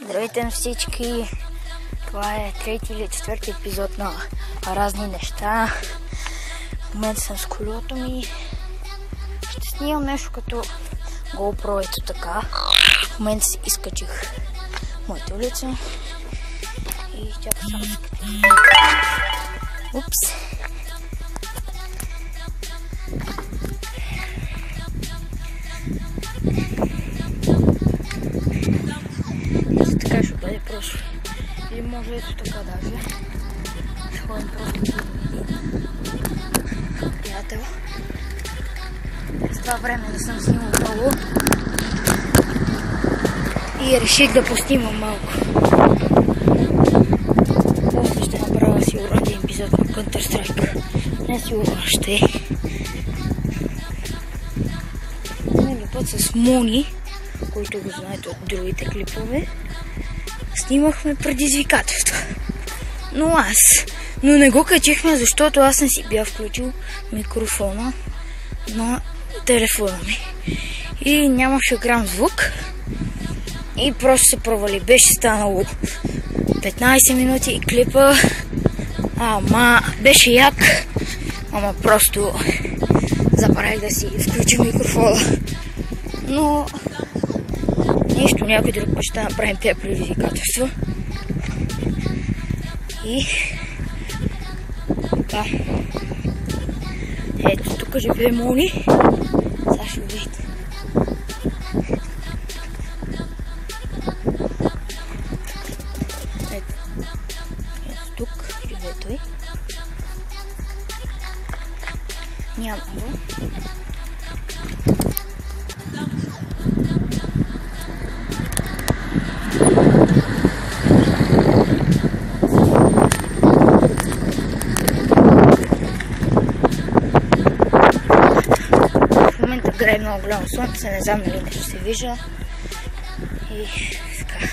Здравейте на всички! Това е трети или четвърти епизод на разни неща. В момента съм с колелото ми. Ще снимам нещо като GoPro, ето така. В момента си изкачих моята улица. И чакам само се кача. Упс! Ето така ще бъде просто. Или може ето така даже. Ще ходим просто до приятел. През това време не съм снимал много. И реших да поснимам малко. После ще направя сигурно един епизод на Counter-Strike. Не сигурно ще. Минали път с Мони, който го знаете от другите клипове, снимахме предизвикателства. Но не го качихме, защото аз не си бях включил микрофона на телефона ми. И нямаше грам звук. И просто се провали. Беше станало 15 минути и клипа. Беше як. Ама просто забравих да си включи микрофона. Но нищо, някой друг път ще направим тези предизвикателства. И да. Ето, тук живее Мони. Сега ще видите. Ето тук живее той. Няма го. Грее много голямо слънце, не знам дали нещо се вижда. И така.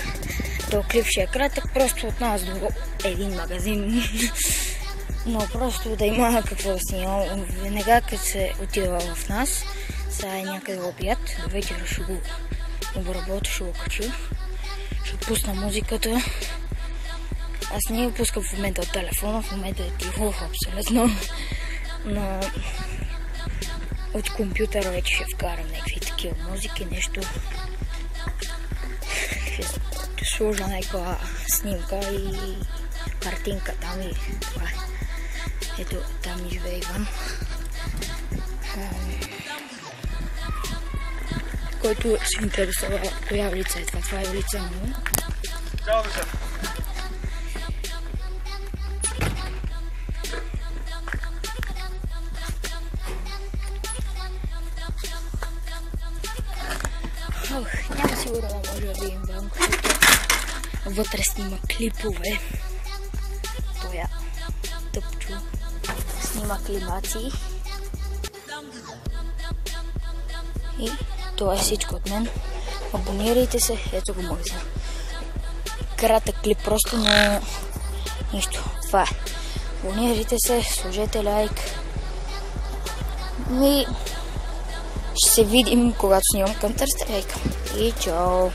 Този клип ще е кратък, просто от нас до един магазин. Но просто да има какво да снимам. Веднага като се отива в нас, сега е някъде в обяд, до вечера ще го обработя, ще го кача. Ще пусна музиката. Аз не го пускам в момента от телефона, в момента е тихо, абсолютно. Но от компютъра вече ще вкарам някакви такива музики, нещо. Ще сложа някаква снимка и картинка там и това е. Ето, там живее Иван. Който се интересува коя улица е това. Това е улица му. Чао, Миша! Няма сигурно да може да видим Банко, вътре снима клипове. Тоя тъпчо снима климации. И това е всичко от мен. Абонирайте се, ето го магазин. Кратък клип просто, но нищо. Това е. Абонирайте се, сложете лайк. И ще се видим, когато снимам Counter-Strike. И чао!